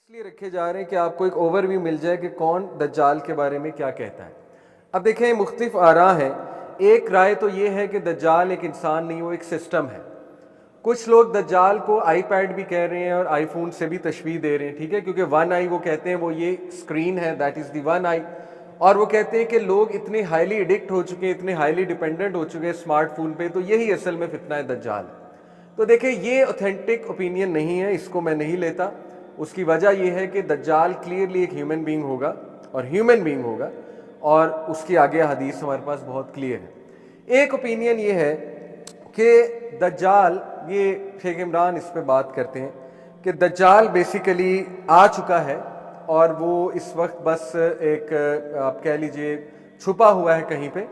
اس لیے رکھے جا رہے ہیں کہ آپ کو ایک اوور ویو مل جائے کہ کون دجال کے بارے میں کیا کہتا ہے۔ اب دیکھیں مختلف آراء ہیں۔ ایک رائے تو یہ ہے کہ دجال ایک انسان نہیں، وہ ایک سسٹم ہے۔ کچھ لوگ دجال کو آئی پیڈ بھی کہہ رہے ہیں اور آئی فون سے بھی تشبیہ دے رہے ہیں، ٹھیک ہے، کیونکہ ون آئی وہ کہتے ہیں وہ یہ اسکرین ہے، دیٹ از دی ون آئی، اور وہ کہتے ہیں کہ لوگ اتنے ہائیلی ایڈکٹ ہو چکے ہیں، اتنے ہائیلی ڈیپینڈنٹ ہو چکے ہیں اسمارٹ فون پہ، تو یہی اصل میں فتنہ دجال ہے۔ تو دیکھیں یہ اوتھینٹک اوپینین نہیں ہے، اس کو میں نہیں لیتا۔ اس کی وجہ یہ ہے کہ دجال کلیئرلی ایک ہیومن بینگ ہوگا، اور ہیومن بینگ ہوگا، اور اس کی آگے حدیث ہمارے پاس بہت کلیئر ہے۔ ایک اوپینین یہ ہے کہ دجال، یہ شیخ عمران اس پہ بات کرتے ہیں کہ دجال بیسیکلی آ چکا ہے، اور وہ اس وقت بس ایک آپ کہہ لیجئے چھپا ہوا ہے کہیں پہ،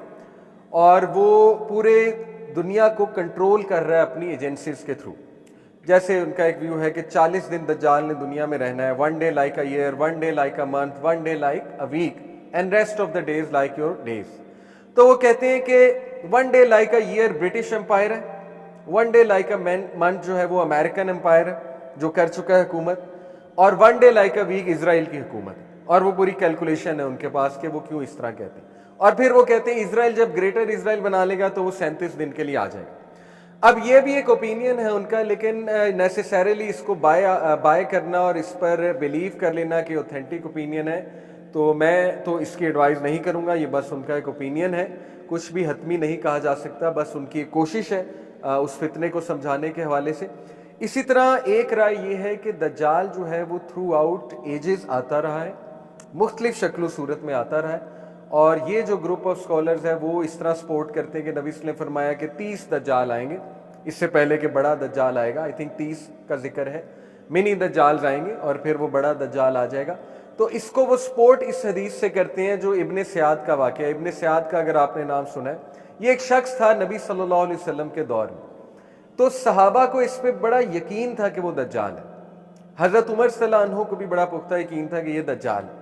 اور وہ پورے دنیا کو کنٹرول کر رہا ہے اپنی ایجنسیز کے تھرو۔ جیسے ان کا ایک ویو ہے کہ 40 دن دجال نے دنیا میں رہنا ہے، one day like a year, one day like a month, one day like a week, and rest of the days like your days. تو وہ کہتے ہیں کہ one day like a year British empire ہے، one day like a month جو ہے وہ American umpire ہے جو کر چکا ہے حکومت، اور one day like a week اسرائیل کی حکومت ہے، اور وہ پوری کیلکولیشن ہے ان کے پاس کہ وہ کیوں اس طرح کہتے ہیں۔ اور پھر وہ کہتے ہیں اسرائیل جب گریٹر اسرائیل بنا لے گا تو وہ 37 دن کے لیے آ جائے گا۔ اب یہ بھی ایک اوپینین ہے ان کا، لیکن نیسیسریلی اس کو بائے کرنا اور اس پر بلیو کر لینا کہ اوتھینٹک اوپینین ہے، تو میں تو اس کی ایڈوائز نہیں کروں گا۔ یہ بس ان کا ایک اوپینین ہے، کچھ بھی حتمی نہیں کہا جا سکتا، بس ان کی ایک کوشش ہے اس فتنے کو سمجھانے کے حوالے سے۔ اسی طرح ایک رائے یہ ہے کہ دجال جو ہے وہ تھرو آؤٹ ایجز آتا رہا ہے، مختلف شکل و صورت میں آتا رہا ہے، اور یہ جو گروپ آف سکولرز ہے وہ اس طرح سپورٹ کرتے ہیں کہ نبی صلی اللہ علیہ وسلم نے فرمایا کہ 30 دجال آئیں گے، اس سے پہلے کہ بڑا دجال آئے گا، آئی تھنک 30 کا ذکر ہے، منی دجالز آئیں گے اور پھر وہ بڑا دجال آ جائے گا۔ تو اس کو وہ سپورٹ اس حدیث سے کرتے ہیں جو ابن سیاد کا واقعہ ہے۔ ابن سیاد کا اگر آپ نے نام سنا ہے، یہ ایک شخص تھا نبی صلی اللہ علیہ وسلم کے دور میں، تو صحابہ کو اس پہ بڑا یقین تھا کہ وہ دجال ہے۔ حضرت عمر صلی اللہ عنہ کو بھی بڑا پختہ یقین تھا کہ یہ دجال ہے۔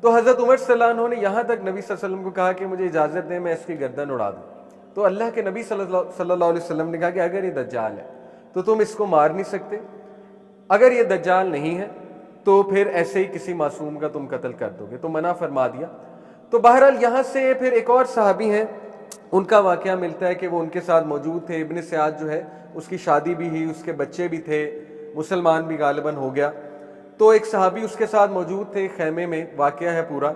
تو حضرت عمر صلی اللہ عنہ نے یہاں تک نبی صلی اللہ علیہ وسلم کو کہا کہ مجھے اجازت دیں میں اس کی گردن اڑا دوں۔ تو اللہ کے نبی صلی اللہ علیہ وسلم نے کہا کہ اگر یہ دجال ہے تو تم اس کو مار نہیں سکتے، اگر یہ دجال نہیں ہے تو پھر ایسے ہی کسی معصوم کا تم قتل کر دو گے، تو منع فرما دیا۔ تو بہرحال یہاں سے پھر ایک اور صحابی ہیں، ان کا واقعہ ملتا ہے کہ وہ ان کے ساتھ موجود تھے۔ ابن سیاد جو ہے اس کی شادی بھی ہوئی، اس کے بچے بھی تھے، مسلمان بھی غالباً ہو گیا۔ تو ایک صحابی اس کے ساتھ موجود تھے خیمے میں، واقعہ ہے پورا۔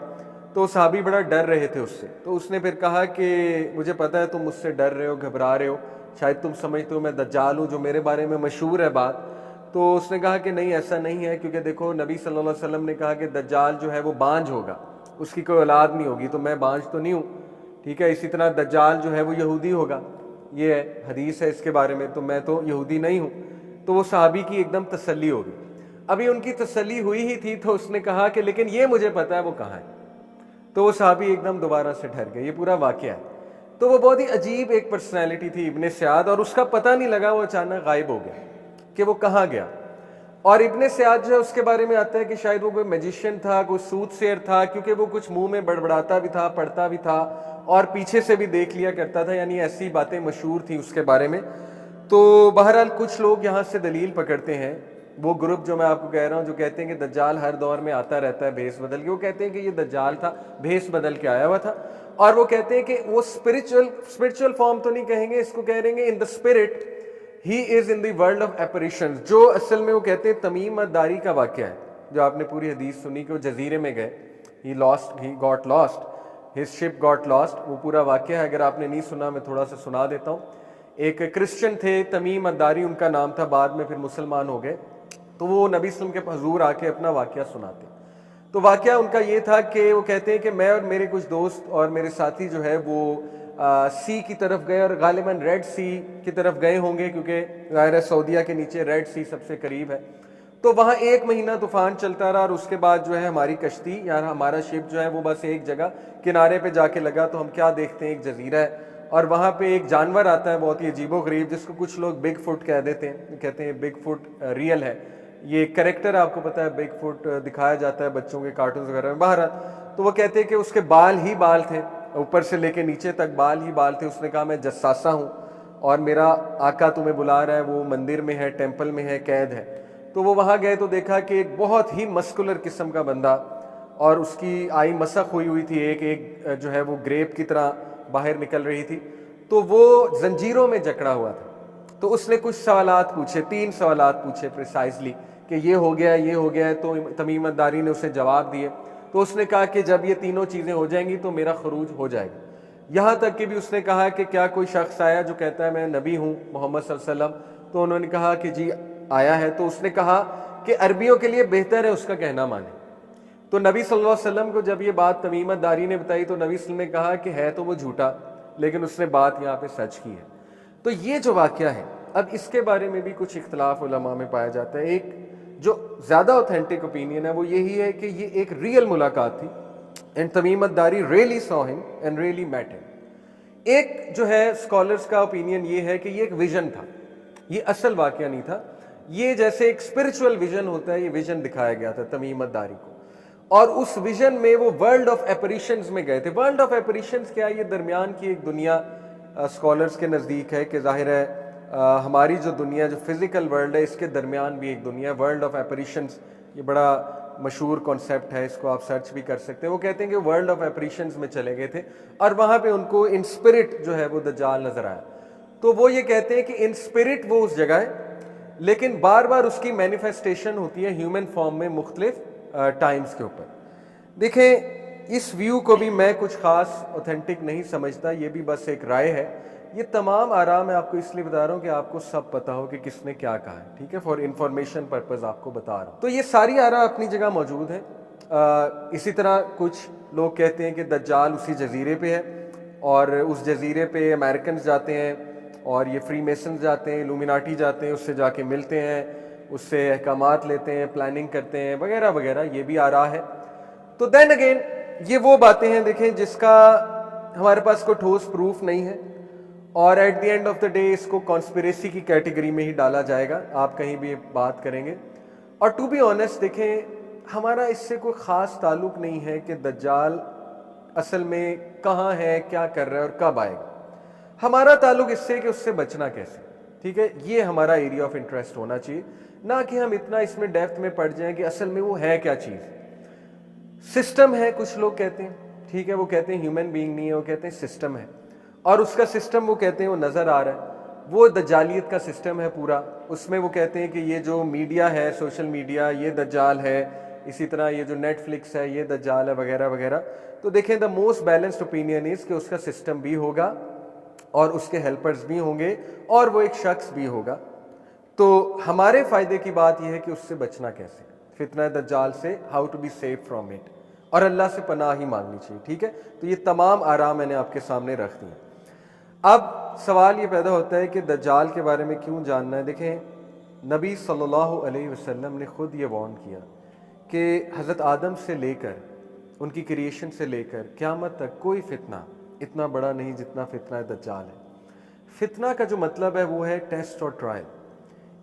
تو صحابی بڑا ڈر رہے تھے اس سے، تو اس نے پھر کہا کہ مجھے پتہ ہے تم مجھ سے ڈر رہے ہو، گھبرا رہے ہو، شاید تم سمجھتے ہو میں دجال ہوں جو میرے بارے میں مشہور ہے بات۔ تو اس نے کہا کہ نہیں ایسا نہیں ہے، کیونکہ دیکھو نبی صلی اللہ علیہ وسلم نے کہا کہ دجال جو ہے وہ بانجھ ہوگا، اس کی کوئی اولاد نہیں ہوگی، تو میں بانجھ تو نہیں ہوں، ٹھیک ہے۔ اسی طرح دجال جو ہے وہ یہودی ہوگا، یہ حدیث ہے اس کے بارے میں، تو میں تو یہودی نہیں ہوں۔ تو وہ صحابی کی ایک دم تسلی ہو گئی۔ ابھی ان کی تسلی ہوئی ہی تھی تو اس نے کہا کہ لیکن یہ مجھے پتا ہے وہ کہاں ہے۔ تو وہ صحابی ایک دم دوبارہ سے ڈر گئے۔ یہ پورا واقعہ ہے۔ تو وہ بہت ہی عجیب ایک پرسنالٹی تھی ابن سیاد، اور اس کا پتہ نہیں لگا، وہ اچانک غائب ہو گیا کہ وہ کہاں گیا۔ اور ابن سیاد جو ہے اس کے بارے میں آتا ہے کہ شاید وہ کوئی میجیشین تھا، کوئی سوت سیر تھا، کیونکہ وہ کچھ منہ میں بڑبڑاتا بھی تھا، پڑھتا بھی تھا، اور پیچھے سے بھی دیکھ لیا کرتا تھا، یعنی ایسی باتیں مشہور تھیں اس کے بارے میں۔ تو بہرحال کچھ لوگ یہاں سے دلیل پکڑتے ہیں، وہ گروپ جو میں آپ کو کہہ رہا ہوں جو کہتے ہیں کہ دجال ہر دور میں آتا رہتا ہے بھیس بدل کے، وہ کہتے ہیں کہ یہ دجال تھا، بھیس بدل کے آیا ہوا تھا، اور وہ کہتے ہیں کہ وہ اسپرچل فارم تو نہیں کہیں گے، اس کو کہہ رہیں گے in the spirit he is in the world of apparition, جو اصل میں وہ کہتے ہیں تمیم الداری کا واقعہ ہے، جو آپ نے پوری حدیث سنی کہ وہ جزیرے میں گئے، he got last, his ship got last, وہ پورا واقعہ ہے۔ اگر آپ نے نہیں سنا میں تھوڑا سا سنا دیتا ہوں۔ ایک کرسچن تھے تمیم الداری ان کا نام تھا، بعد میں پھر مسلمان ہو گئے، تو وہ نبی صلی اللہ علیہ وسلم کے حضور آ کے اپنا واقعہ سناتے۔ تو واقعہ ان کا یہ تھا کہ وہ کہتے ہیں کہ میں اور میرے کچھ دوست اور میرے ساتھی جو ہے وہ سی کی طرف گئے، اور غالباً ریڈ سی کی طرف گئے ہوں گے، کیونکہ ظاہر ہے سعودیہ کے نیچے ریڈ سی سب سے قریب ہے۔ تو وہاں 1 مہینہ طوفان چلتا رہا، اور اس کے بعد جو ہے ہماری کشتی یا ہمارا شپ جو ہے وہ بس ایک جگہ کنارے پہ جا کے لگا، تو ہم کیا دیکھتے ہیں ایک جزیرہ ہے، اور وہاں پہ ایک جانور آتا ہے بہت ہی عجیب و غریب، جس کو کچھ لوگ بگ فٹ کہہ دیتے ہیں، کہتے ہیں بگ فٹ ریئل ہے، یہ کریکٹر آپ کو پتہ ہے بگ فٹ دکھایا جاتا ہے بچوں کے کارٹونز وغیرہ میں۔ باہر تو وہ کہتے ہیں کہ اس کے بال ہی بال تھے، اوپر سے لے کے نیچے تک بال ہی بال تھے۔ اس نے کہا میں جساسہ ہوں، اور میرا آقا تمہیں بلا رہا ہے، وہ مندر میں ہے، ٹیمپل میں ہے، قید ہے۔ تو وہ وہاں گئے تو دیکھا کہ ایک بہت ہی مسکولر قسم کا بندہ، اور اس کی آئی مسخ ہوئی ہوئی تھی، ایک جو ہے وہ گریپ کی طرح باہر نکل رہی تھی، تو وہ زنجیروں میں جکڑا ہوا تھا۔ تو اس نے کچھ سوالات پوچھے، 3 سوالات پوچھے پریسائزلی کہ یہ ہو گیا، یہ ہو گیا ہے، تو تمیم الداری نے اسے جواب دیے۔ تو اس نے کہا کہ جب یہ تینوں چیزیں ہو جائیں گی تو میرا خروج ہو جائے گا۔ یہاں تک کہ بھی اس نے کہا کہ کیا کوئی شخص آیا جو کہتا ہے میں نبی ہوں محمد صلی اللہ علیہ وسلم؟ تو انہوں نے کہا کہ جی آیا ہے۔ تو اس نے کہا کہ عربیوں کے لیے بہتر ہے اس کا کہنا مانیں۔ تو نبی صلی اللہ علیہ وسلم کو جب یہ بات تمیم الداری نے بتائی تو نبی صلی اللہ علیہ وسلم نے کہا کہ ہے تو وہ جھوٹا، لیکن اس نے بات یہاں پہ سچ کی ہے۔ تو یہ جو واقعہ ہے، اب اس کے بارے میں بھی کچھ اختلاف علماء میں پایا جاتا ہے۔ ایک جو زیادہ اوتھینٹک اوپینین ہے وہ یہی ہے کہ یہ ایک ریئل ملاقات تھی، and Tamim Aldari really saw him and really met him۔ ایک جو ہے اسکالرس کا اوپینین یہ ہے کہ یہ ایک ویژن تھا، یہ اصل واقعہ نہیں تھا، یہ جیسے ایک اسپرچول ویژن ہوتا ہے، یہ ویژن دکھایا گیا تھا تمیم الداری کو، اور اس ویژن میں وہ ورلڈ آف ایپریشنز میں گئے تھے۔ ورلڈ آف ایپریشنز کیا؟ یہ درمیان کی ایک دنیا اسکالرس کے نزدیک ہے کہ ظاہر ہے ہماری جو دنیا جو فزیکل ورلڈ ہے اس کے درمیان بھی ایک دنیا ہے، ورلڈ آف ایپریشنز، یہ بڑا مشہور کانسیپٹ ہے، اس کو آپ سرچ بھی کر سکتے ہیں۔ وہ کہتے ہیں کہ ورلڈ آف ایپریشنز میں چلے گئے تھے اور وہاں پہ ان کو ان اسپرٹ جو ہے وہ دجال نظر آیا۔ تو وہ یہ کہتے ہیں کہ ان اسپرٹ وہ اس جگہ ہے، لیکن بار بار اس کی مینیفیسٹیشن ہوتی ہے ہیومن فارم میں مختلف ٹائمز کے اوپر۔ دیکھیں اس ویو کو بھی میں کچھ خاص اوتھینٹک نہیں سمجھتا، یہ بھی بس ایک رائے ہے۔ یہ تمام آراء میں آپ کو اس لیے بتا رہا ہوں کہ آپ کو سب پتہ ہو کہ کس نے کیا کہا ہے، ٹھیک ہے، فار انفارمیشن پرپز آپ کو بتا رہا ہوں۔ تو یہ ساری آراء اپنی جگہ موجود ہیں۔ اسی طرح کچھ لوگ کہتے ہیں کہ دجال اسی جزیرے پہ ہے، اور اس جزیرے پہ امریکنز جاتے ہیں، اور یہ فری میسنز جاتے ہیں، الومیناٹی جاتے ہیں، اس سے جا کے ملتے ہیں، اس سے احکامات لیتے ہیں، پلاننگ کرتے ہیں وغیرہ وغیرہ، یہ بھی آراء ہے۔ تو دین اگین یہ وہ باتیں ہیں دیکھیں جس کا ہمارے پاس کوئی ٹھوس پروف نہیں ہے، اور at the end of the day اس کو کانسپریسی کی کیٹیگری میں ہی ڈالا جائے گا، آپ کہیں بھی بات کریں گے۔ اور ٹو بی آنیسٹ دیکھیں ہمارا اس سے کوئی خاص تعلق نہیں ہے کہ دجال اصل میں کہاں ہے، کیا کر رہا ہے اور کب آئے گا۔ ہمارا تعلق اس سے کہ اس سے بچنا کیسے، ٹھیک ہے، یہ ہمارا ایریا آف انٹرسٹ ہونا چاہیے، نہ کہ ہم اتنا اس میں ڈیپتھ میں پڑ جائیں کہ اصل میں وہ ہے کیا چیز۔ سسٹم ہے کچھ لوگ کہتے ہیں، ٹھیک ہے، وہ کہتے ہیں ہیومن بینگ نہیں ہے، وہ کہتے ہیں سسٹم ہے، اور اس کا سسٹم وہ کہتے ہیں وہ نظر آ رہا ہے، وہ دجالیت کا سسٹم ہے پورا۔ اس میں وہ کہتے ہیں کہ یہ جو میڈیا ہے، سوشل میڈیا، یہ دجال ہے، اسی طرح یہ جو نیٹ فلکس ہے یہ دجال ہے وغیرہ وغیرہ۔ تو دیکھیں the most balanced opinion is کہ اس کا سسٹم بھی ہوگا اور اس کے ہیلپرز بھی ہوں گے اور وہ ایک شخص بھی ہوگا۔ تو ہمارے فائدے کی بات یہ ہے کہ اس سے بچنا کیسے، فتنہ دجال سے، how to be safe from it, اور اللہ سے پناہ ہی مانگنی چاہیے، ٹھیک ہے۔ تو یہ تمام آراء میں نے آپ کے سامنے رکھ دی ہیں۔ اب سوال یہ پیدا ہوتا ہے کہ دجال کے بارے میں کیوں جاننا ہے۔ دیکھیں نبی صلی اللہ علیہ وسلم نے خود یہ وارن کیا کہ حضرت آدم سے لے کر ان کی کریشن سے لے کر قیامت تک کوئی فتنہ اتنا بڑا نہیں جتنا فتنہ دجال ہے۔ فتنہ کا جو مطلب ہے وہ ہے ٹیسٹ اور ٹرائل،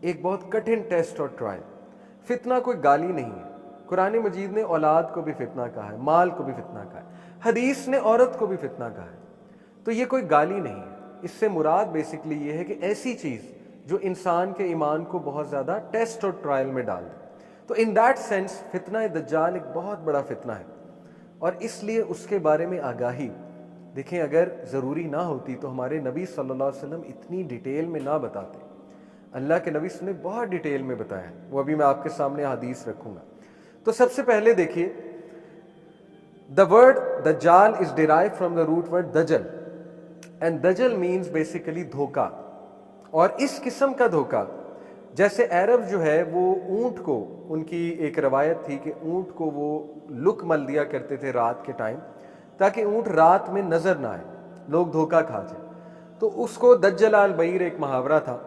ایک بہت کٹھن ٹیسٹ اور ٹرائل۔ فتنہ کوئی گالی نہیں ہے، قرآن مجید نے اولاد کو بھی فتنہ کہا ہے، مال کو بھی فتنہ کہا ہے، حدیث نے عورت کو بھی فتنہ کہا ہے۔ تو یہ کوئی گالی نہیں ہے، اس سے مراد بیسکلی یہ ہے کہ ایسی چیز جو انسان کے ایمان کو بہت زیادہ ٹیسٹ اور ٹرائل میں ڈال دے۔ تو ان دیٹ سینس فتنہ دجال ایک بہت بڑا فتنہ ہے، اور اس لیے اس کے بارے میں آگاہی، دیکھیں اگر ضروری نہ ہوتی تو ہمارے نبی صلی اللہ علیہ وسلم اتنی ڈیٹیل میں نہ بتاتے۔ اللہ کے نبی صلی اللہ علیہ وسلم نے بہت ڈیٹیل میں بتایا ہے، وہ ابھی میں آپ کے سامنے حدیث رکھوں گا۔ تو سب سے پہلے دیکھیے the word dajjal is derived from the root word dajjal, and dajjal means basically دھوکا، اور اس قسم کا دھوکا جیسے عرب جو ہے وہ اونٹ کو، ان کی ایک روایت تھی کہ اونٹ کو وہ لک مل دیا کرتے تھے رات کے ٹائم تاکہ اونٹ رات میں نظر نہ آئے، لوگ دھوکا کھا جائے۔ تو اس کو دجل البعیر ایک محاورہ تھا،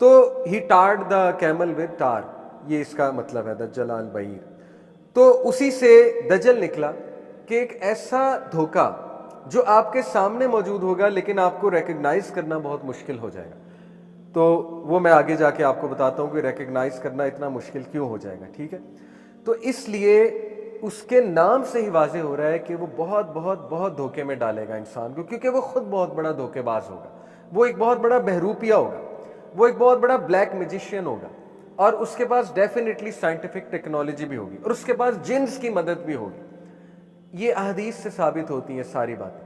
تو ہی ٹارڈ دا کیمل ود ٹار، یہ اس کا مطلب ہے دجل البعیر۔ تو اسی سے دجل نکلا کہ ایک ایسا دھوکا جو آپ کے سامنے موجود ہوگا لیکن آپ کو ریکگنائز کرنا بہت مشکل ہو جائے گا۔ تو وہ میں آگے جا کے آپ کو بتاتا ہوں کہ ریکگنائز کرنا اتنا مشکل کیوں ہو جائے گا، ٹھیک ہے۔ تو اس لیے اس کے نام سے ہی واضح ہو رہا ہے کہ وہ بہت بہت بہت دھوکے میں ڈالے گا انسان کو، کیونکہ وہ خود بہت بڑا دھوکے باز ہوگا، وہ ایک بہت بڑا بہروپیہ ہوگا، وہ ایک بہت بڑا بلیک میجیشین ہوگا، اور اس کے پاس ڈیفینیٹلی سائنٹیفک ٹیکنالوجی بھی ہوگی, اور اس کے پاس جنس کی مدد بھی ہوگی. یہ احادیث سے ثابت ہوتی ہیں ساری باتیں.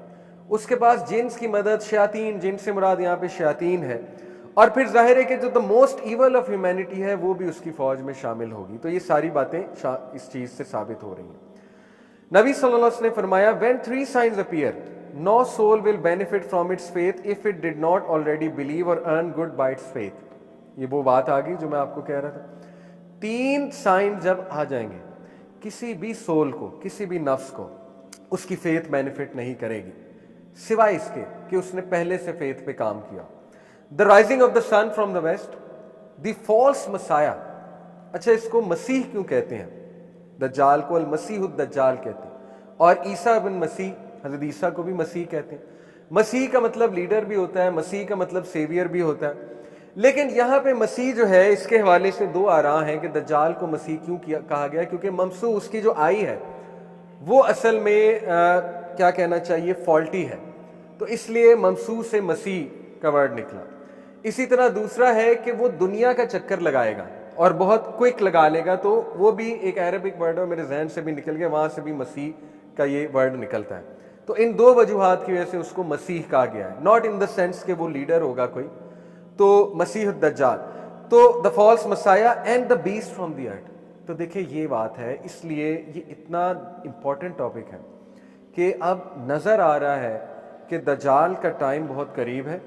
اس کے پاس جنس کی مدد, شیاطین, جن سے مراد یہاں پہ شیاطین ہے, اور پھر ظاہر ہے کہ جو the most evil of humanity ہے وہ بھی اس کی فوج میں شامل ہوگی. تو یہ ساری باتیں اس چیز سے ثابت ہو رہی ہیں. نبی صلی اللہ علیہ وسلم نے فرمایا when 3 signs appear no soul will benefit from its faith if it did not already believe or earn good by its faith. یہ وہ بات آ گئی جو میں آپ کو کہہ رہا تھا. 3 سائن جب آ جائیں گے, کسی بھی سول کو, کسی بھی نفس کو اس کی فیتھ بینیفٹ نہیں کرے گی سوائے اس کے کہ اس نے پہلے سے فیتھ پہ کام کیا. The rising of the sun from the west, the false messiah. اچھا, اس کو مسیح کیوں کہتے ہیں؟ دجال کو المسیح الدجال کہتے ہیں, اور عیسیٰ بن مسیح, حضرت عیسیٰ کو بھی مسیح کہتے ہیں. مسیح کا مطلب لیڈر بھی ہوتا ہے, مسیح کا مطلب سیویئر بھی ہوتا ہے. لیکن یہاں پہ مسیح جو ہے اس کے حوالے سے 2 آراء ہیں کہ دجال کو مسیح کیوں کہا گیا, کیونکہ ممسوح اس کی جو آئی ہے وہ اصل میں کیا کہنا چاہیے, فالٹی ہے, تو اس لیے ممسوح سے مسیح کا ورڈ نکلا. اسی طرح دوسرا ہے کہ وہ دنیا کا چکر لگائے گا اور بہت کوئک لگا لے گا, تو وہ بھی ایک عربک ورڈ ہے, میرے ذہن سے بھی نکل گیا, وہاں سے بھی مسیح کا یہ ورڈ نکلتا ہے. تو ان 2 وجوہات کی وجہ سے اس کو مسیح کہا گیا ہے, ناٹ ان دا سینس کہ وہ لیڈر ہوگا کوئی. تو مسیح الدجال, تو the false messiah and the beast from the earth. تو دیکھیں یہ بات ہے, اس لیے یہ اتنا امپورٹنٹ ٹاپک ہے کہ اب نظر آ رہا ہے کہ دجال کا ٹائم بہت قریب ہے.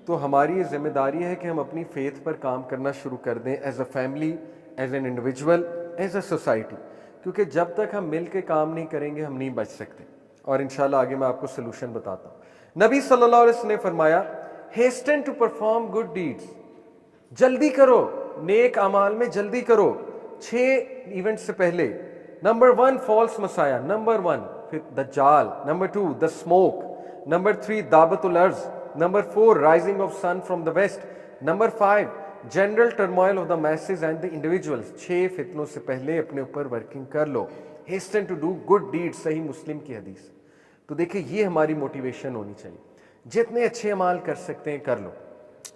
تو ہماری یہ ذمہ داری ہے کہ ہم اپنی فیتھ پر کام کرنا شروع کر دیں, as a family, as an individual, as a society, کیونکہ جب تک ہم مل کے کام نہیں کریں گے ہم نہیں بچ سکتے. اور انشاءاللہ آگے میں آپ کو سلوشن بتاتا ہوں. نبی صلی اللہ علیہ وسلم نے فرمایا ہیسٹن ٹو پرفارم گڈ ڈیڈز, جلدی کرو نیک اعمال میں, جلدی کرو 6 ایونٹ سے پہلے. نمبر 1 فالس مسایا, نمبر 1 پھر دجال, نمبر 2 دا اسموک, نمبر 3 دعوت الارض, number 4 rising of sun from the west, number 5 general turmoil of the masses and the individuals. 6 فتنوں سے پہلے اپنے اوپر ورکنگ کر لو. Hasten to do good deed, صحیح مسلم کی حدیث. تو دیکھیں یہ ہماری موٹیویشن ہونی چاہیے, جتنے اچھے اعمال کر سکتے ہیں کر لو,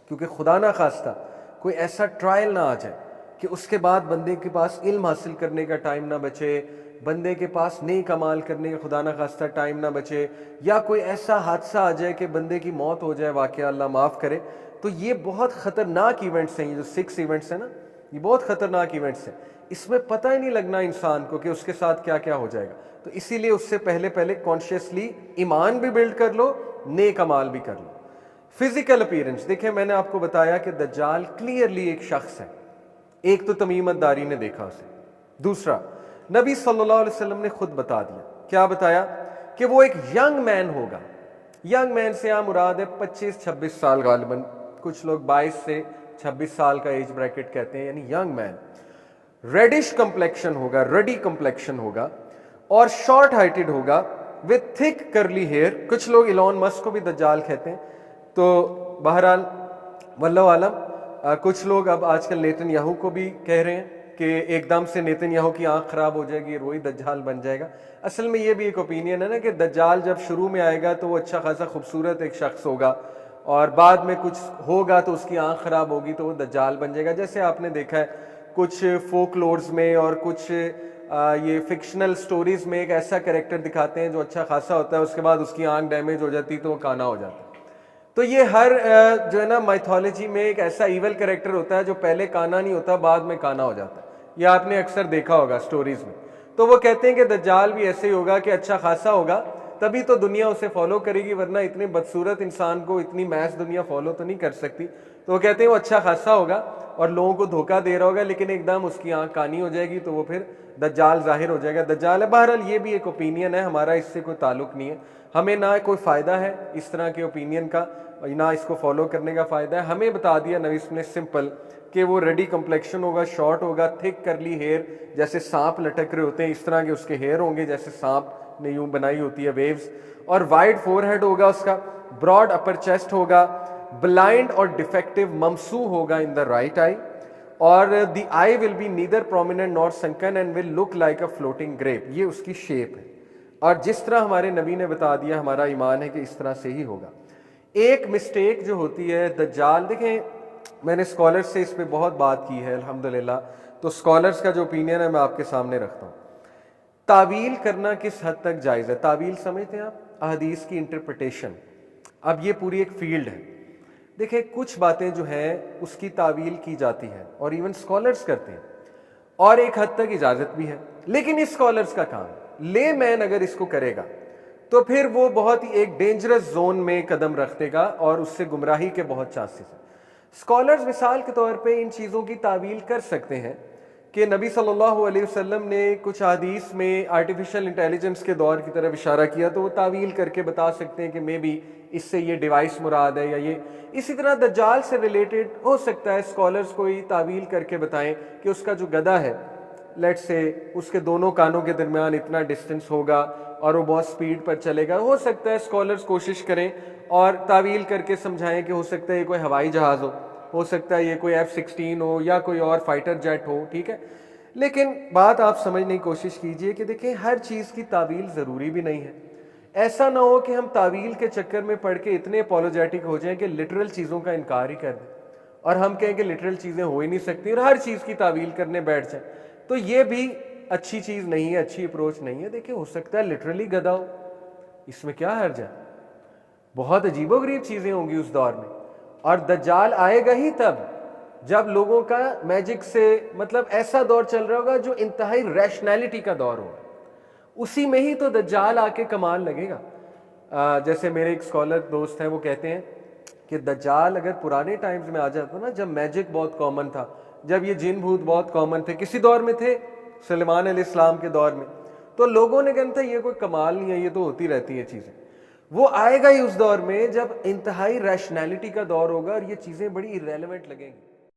کیونکہ خدا نہ خواستہ کوئی ایسا ٹرائل نہ آ جائے کہ اس کے بعد بندے کے پاس علم حاصل کرنے کا ٹائم نہ بچے, بندے کے پاس نیک اعمال کرنے کا خدا نہ خواستہ ٹائم نہ بچے, یا کوئی ایسا حادثہ آ جائے کہ بندے کی موت ہو جائے, واقعہ اللہ معاف کرے. تو یہ بہت خطرناک ایونٹس ہیں, یہ جو 6 ایونٹس ہیں نا, یہ بہت خطرناک ایونٹس ہیں. اس میں پتہ ہی نہیں لگنا انسان کو کہ اس کے ساتھ کیا کیا ہو جائے گا. تو اسی لیے اس سے پہلے کانشیسلی ایمان بھی بلڈ کر لو, نیک اعمال بھی کر لو. فزیکل اپیرنس دیکھیں, میں نے آپ کو بتایا کہ دجال کلیئرلی ایک شخص ہے. ایک تو تمیمت داری نے دیکھا اسے, دوسرا نبی صلی اللہ علیہ وسلم نے خود بتا دیا. کیا بتایا؟ کہ وہ ایک ینگ مین ہوگا. ینگ مین سے یہاں مراد ہے 25-26 سال, غالباً کچھ لوگ 22 سے 26 سال کا ایج بریکٹ کہتے ہیں, یعنی ینگ مین. ریڈش کمپلیکشن ہوگا, ریڈی کمپلیکشن ہوگا, اور شارٹ ہائٹڈ ہوگا وتھ تھک کرلی ہیئر. کچھ لوگ ایلون مسک کو بھی دجال کہتے ہیں. تو بہرحال واللہ عالم, کچھ لوگ اب آج کل نیتن یاہو کو بھی کہہ رہے ہیں کہ ایک دم سے نیتن یاہو کی آنکھ خراب ہو جائے گی, وہی دجال بن جائے گا. اصل میں یہ بھی ایک اوپینین ہے نا کہ دجال جب شروع میں آئے گا تو وہ اچھا خاصا خوبصورت ایک شخص ہوگا, اور بعد میں کچھ ہوگا تو اس کی آنکھ خراب ہوگی تو وہ دجال بن جائے گا. جیسے آپ نے دیکھا ہے کچھ فوک لورز میں اور کچھ یہ فکشنل سٹوریز میں ایک ایسا کریکٹر دکھاتے ہیں جو اچھا خاصا ہوتا ہے, اس کے بعد اس کی آنکھ ڈیمیج ہو جاتی تو وہ کانا ہو جاتا ہے. تو یہ ہر جو ہے نا مائتھولوجی میں ایک ایسا ایول کریکٹر ہوتا ہے جو پہلے کانا نہیں ہوتا, بعد میں کانا ہو جاتا ہے. یہ آپ نے اکثر دیکھا ہوگا سٹوریز میں. تو وہ کہتے ہیں کہ دجال بھی ایسے ہی ہوگا کہ اچھا خاصا ہوگا, تبھی تو دنیا اسے فالو کرے گی, ورنہ اتنے بدصورت انسان کو اتنی میس دنیا فالو تو نہیں کر سکتی. تو وہ کہتے ہیں وہ اچھا خاصا ہوگا اور لوگوں کو دھوکہ دے رہا ہوگا, لیکن ایک دم اس کی آنکھ کانی ہو جائے گی تو وہ پھر دجال ظاہر ہو جائے گا, دجال ہے. بہرحال یہ بھی ایک اوپینین ہے, ہمارا اس سے کوئی تعلق نہیں ہے. ہمیں نہ کوئی فائدہ ہے اس طرح کے اوپینین کا, نہ اس کو فالو کرنے کا فائدہ ہے. ہمیں بتا دیا نبی نے سمپل کہ وہ ریڈی کمپلیکشن ہوگا, شارٹ ہوگا, تھک کرلی ہیئر, جیسے سانپ لٹک رہے ہوتے ہیں اس طرح کے اس کے ہیئر ہوں گے, جیسے سانپ نے یوں بنائی ہوتی ہے ویوز, اور وائڈ فور ہیڈ ہوگا اس کا, براڈ اپر چیسٹ ہوگا, بلائنڈ اور ڈیفیکٹو ممسوح ہوگا ان دا رائٹ آئی, اور the eye will be neither prominent not sunken and will look like a floating grape. یہ اس کی شیپ ہے, اور جس طرح ہمارے نبی نے بتا دیا ہمارا ایمان ہے کہ اس طرح سے ہی ہوگا. ایک مسٹیک جو ہوتی ہے دجال, دیکھیں میں نے اسکالرس سے اس پہ بہت بات کی ہے الحمدللہ، تو اسکالرس کا جو اوپینین ہے میں آپ کے سامنے رکھتا ہوں۔ تعویل کرنا کس حد تک جائز ہے؟ تعویل سمجھتے ہیں آپ؟ احادیث کی انٹرپریٹیشن، اب یہ پوری ایک فیلڈ ہے۔ دیکھیں کچھ باتیں جو ہیں اس کی تعویل کی جاتی ہے اور ایون اسکالرس کرتے ہیں، اور ایک حد تک اجازت بھی ہے، لیکن اس اسکالرس کا کام، لے مین اگر اس کو کرے گا تو پھر وہ بہت ہی ایک ڈینجرس زون میں قدم رکھتے گا اور اس سے گمراہی کے بہت چانسز ہیں۔ اسکالرز مثال کے طور پہ ان چیزوں کی تعویل کر سکتے ہیں کہ نبی صلی اللہ علیہ وسلم نے کچھ حدیث میں آرٹیفیشل انٹیلیجنس کے دور کی طرف اشارہ کیا، تو وہ تعویل کر کے بتا سکتے ہیں کہ مے بی اس سے یہ ڈیوائس مراد ہے یا یہ۔ اسی طرح دجال سے ریلیٹڈ ہو سکتا ہے اسکالرز کوئی تعویل کر کے بتائیں کہ اس کا جو گدھا ہے، لیٹ سے اس کے دونوں کانوں کے درمیان اتنا ڈسٹنس ہوگا اور وہ بہت سپیڈ پر چلے گا۔ ہو سکتا ہے اسکالرز کوشش کریں اور تعویل کر کے سمجھائیں کہ ہو سکتا ہے یہ کوئی ہوائی جہاز ہو سکتا ہے یہ کوئی F-16 ہو یا کوئی اور فائٹر جیٹ ہو، ٹھیک ہے۔ لیکن بات آپ سمجھنے کی کوشش کیجئے کہ دیکھیں ہر چیز کی تعویل ضروری بھی نہیں ہے۔ ایسا نہ ہو کہ ہم تعویل کے چکر میں پڑھ کے اتنے اپولوجیٹک ہو جائیں کہ لٹرل چیزوں کا انکار ہی کر دیں اور ہم کہیں کہ لٹرل چیزیں ہو ہی نہیں سکتی اور ہر چیز کی تعویل کرنے بیٹھ جائیں، تو یہ بھی اچھی چیز نہیں ہے، اچھی اپروچ نہیں ہے۔ دیکھیں ہو سکتا ہے لٹرلی گدھا ہو، اس میں کیا حرج ہے؟ بہت عجیب و غریب چیزیں ہوں گی اس دور میں، اور دجال آئے گا ہی تب جب لوگوں کا میجک سے مطلب ایسا دور چل رہا ہوگا جو انتہائی ریشنلٹی کا دور ہوگا، اسی میں ہی تو دجال آ کے کمال لگے گا۔ جیسے میرے ایک اسکالر دوست ہیں، وہ کہتے ہیں کہ دجال اگر پرانے ٹائمز میں آ جاتا نا، جب میجک بہت کامن تھا، جب یہ جن بھوت بہت کامن تھے، کسی دور میں تھے؟ سلیمان علیہ السلام کے دور میں، تو لوگوں نے کہا تھا یہ کوئی کمال نہیں ہے، یہ تو ہوتی رہتی ہیں چیزیں۔ وہ آئے گا ہی اس دور میں جب انتہائی ریشنلٹی کا دور ہوگا اور یہ چیزیں بڑی irrelevant لگیں گی۔